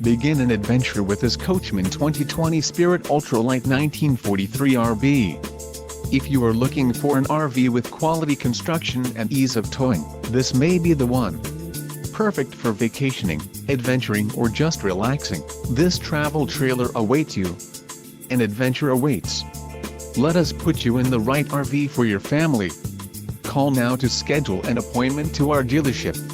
Begin an adventure with this Coachmen 2020 Spirit Ultra Lite 1943RB. If you are looking for an RV with quality construction and ease of towing, this may be the one. Perfect for vacationing, adventuring or just relaxing, this travel trailer awaits you. An adventure awaits. Let us put you in the right RV for your family. Call now to schedule an appointment to our dealership.